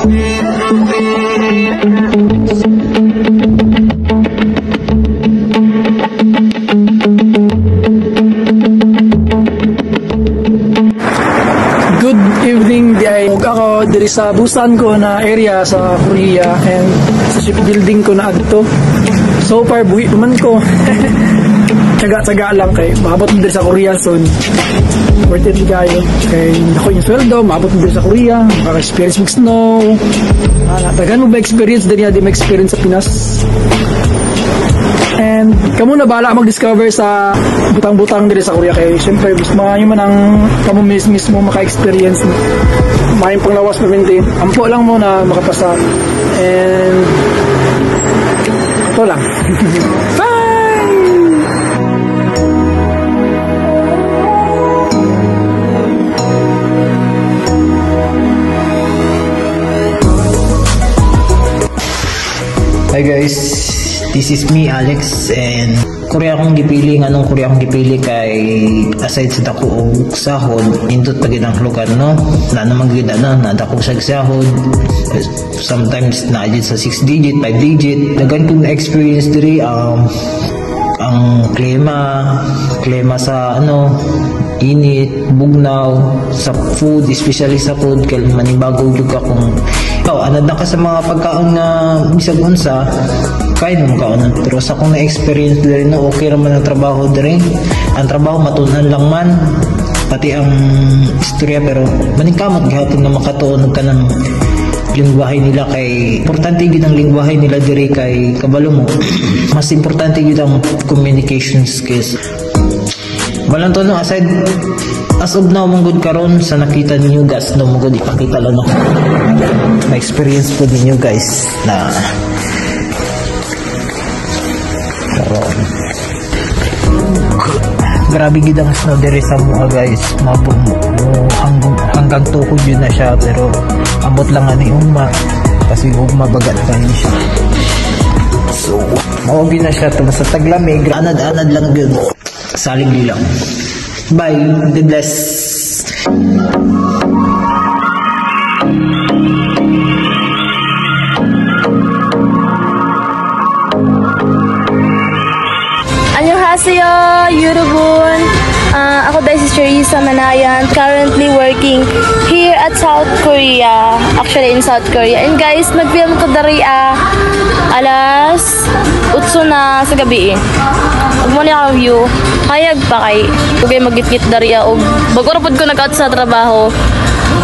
Good evening, di ay ako diri sa Busan ko na area sa Korea and sa shipbuilding ko na adto. So far buhi man ko. Tsaga-tsaga lang kay maabot mo diri sa Korea soon. Worth it kayo. Kay ako yung sweldo, maabot mo diri sa Korea, maka-experience mag snow. Natagan mo ba experience diri di ma-experience sa Pinas? And kamo na bala mag-discover sa butang-butang diri sa Korea kay syempre mas maayo man ang kamo mismo maka-experience. Maayo panglawas permente. Ampo lang mo na makapasa. And ito lang. Bye! Hi guys, this is me Alex and Korea akong gipili. Anong Korea akong gipili kay aside sa dako og sahod indot pa gid ang lugar no na naman gid na dako sa sahod, sometimes na agit sa 6 digit 5 digit dagan kong experience diri ang klima sa init bugnaw sa food, especially sa food kay manibago jud ka kung anad na ka sa mga pagkaon na bisag unsa kaya naman kaonan. Pero sa akong na-experience diri no, okay naman ang trabaho diri. Ang trabaho matunan lang man pati ang istorya, pero maningkamot gihapon na makatuon ka ng lingwahe nila kay importante gid ang lingwahe nila diri kay kabalo mo mas importante gid ang communication skills. Walang to no, aside as of now mong karon sa nakita ninyo guys no mong ipakita lang no na experience po ninyo guys na grabe gid ang snow diri sa mga guys, hanggang tukod yun na siya, pero abot lang ani ugma kasi ugma bagat kayo siya. So maugi na siya to sa taglamig, anad lang gyud salig lang. Bye, God bless. Annyeonghaseyo, Yurubun. Ako dahil si Cherisa Manayan, currently working here at South Korea, actually in South Korea. And guys, nag-film ko dari alas 8 na sa gabi. Huwag mo niya view, kayag pa kay kugay magit-git dari bago rapod ko nag-out sa trabaho.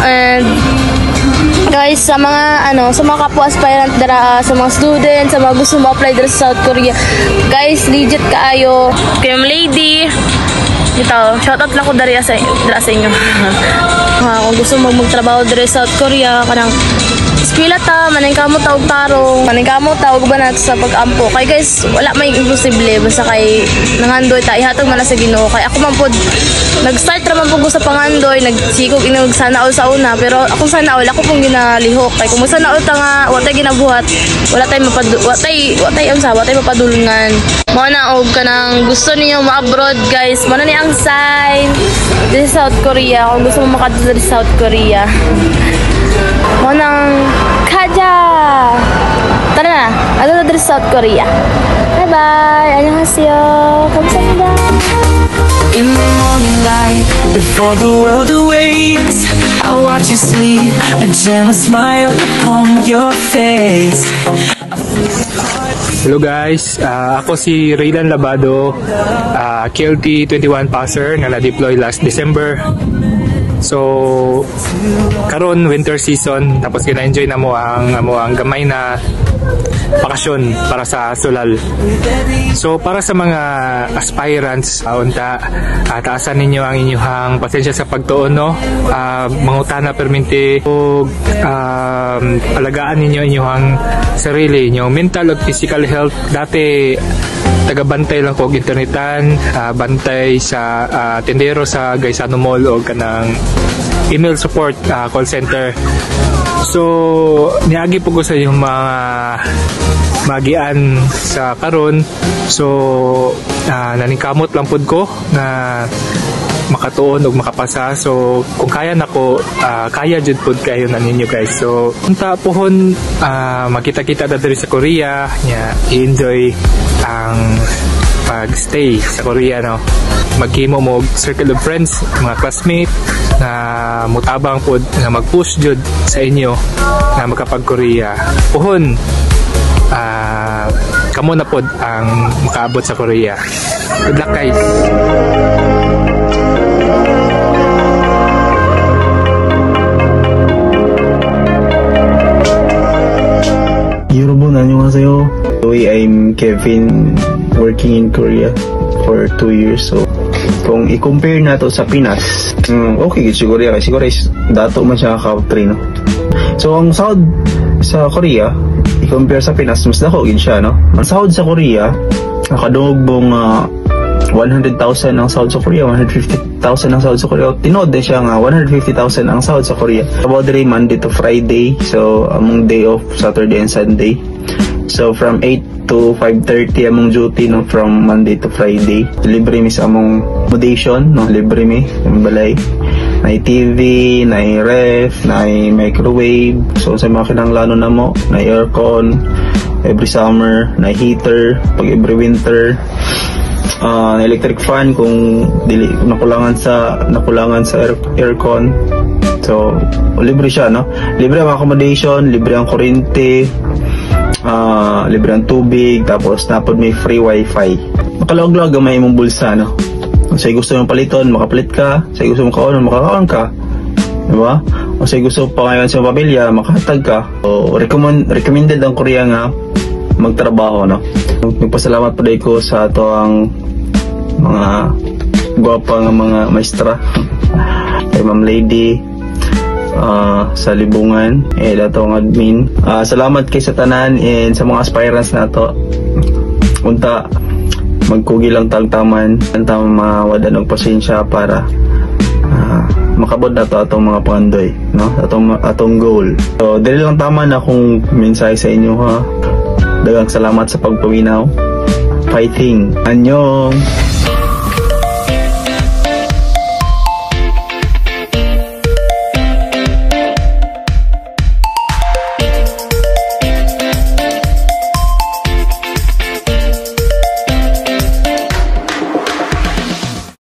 And guys, sa mga sa mga kapwa aspirant dara, sa mga students, sa mga gusto mo-apply dara sa South Korea, guys, legit kaayo. Kay Ma'am Lady, ito, shoutout lang ko dara sa inyo. Kung gusto mo magtrabaho dara sa South Korea, kanang eskwela ta, maning kamo taog tarong, maning kamo taog banat sa pag-ampo. Kay guys, wala may imposible basta kay nangandoy ta ihatag man sa Ginoo. Kay ako man pod nag-start ra man pud sa pangandoy, nagsikog inog sana all sa una, pero akong sana all ako pong ginalihok. Kay kung sana all ta nga watay ginabuhat, wala tay mapadulungan. Mo na og kanang gusto niyo ma-abroad guys, mo na ni ang sign. This is South Korea, kung gusto mo makadto sa South Korea. Mo nang kaja. Tara na, ato na sa South Korea. Bye-bye. Annyeonghaseyo. Kamsahamnida. In the morning light, before the world awakes, I watch you sleep, a gentle smile upon your face. Hello guys, ako si Raylan Labado, KLT 21 passer na na-deploy last December. So karon winter season, tapos gina-enjoy na mo ang gamay na bakasyon para sa Sulal. So para sa mga aspirants, taasan ninyo ang inyong pasensya sa pagtuon no. Mangutana permente o alagaan ninyo inyong sarili, inyong mental at physical health. Dati taga-bantay lang ko og internetan, bantay sa tendero sa Gaisano Mall o kanang email support call center. So niagi po ko sa yung mga magian sa karon. So naningkamot lang pud ko na makatuon o makapasa. So kung kaya nako, kaya jud pod kayo na ninyo guys. So unta pohon makita-kita ta diri sa Korea nya i-enjoy ang pag-stay sa Korea, no. Magkimo mo circle of friends, mga classmate na mutabang pod na mag-push jud sa inyo na makapag-Korea. Pohon kamo na pod ang makaabot sa Korea. Good luck guys. 여러분 안녕하세요. I'm Kevin, working in Korea for 2 years. So kung i-compare na to sa Pinas, okay siguro yan. Siguro is dato man siya country, no? So ang sahod sa Korea, i-compare sa Pinas, mas dako gid siya, no? Ang sahod sa Korea, nakadugong 100,000 ang sahod sa Korea, 150,000 ang sahod sa Korea. Tinod din siya nga 150,000 ang sahod sa Korea. About the Monday to Friday, so among day off Saturday and Sunday. So from 8 to 5:30 among duty, no, from Monday to Friday. Libre mi sa among accommodation, no, libre mi ang balay. May TV, may ref, may microwave. So sa mga kinahanglan na mo, may aircon every summer, may heater pag every winter. Electric fan kung dili nakulangan sa aircon. So libre siya, no? Libre ang accommodation, libre ang kuryente, libre ang tubig, tapos napod may free wifi. Makalawag-lawag ang may imong bulsa, no? Sa gusto mong paliton, makapalit ka. Sa gusto mong kaonon, makakaon ka, diba? O sa gusto pa ngayon sa pamilya, makahatag ka. So recommended ang Korea nga magtrabaho, no? Nagpasalamat pa ko sa ato ang mga gwapa nga mga maestra, kay Ma'am Lady sa Libungan, dato ang admin. Salamat kay sa tanan and sa mga aspirants na to. Unta magkugi lang tagtaman anta mawadan og pasensya para makabot na to atong mga pandoy, no, atong goal. So dili lang tama na akong mensahe sa inyo, ha. Daghang salamat sa pagpawinaw. Fighting. Annyeong.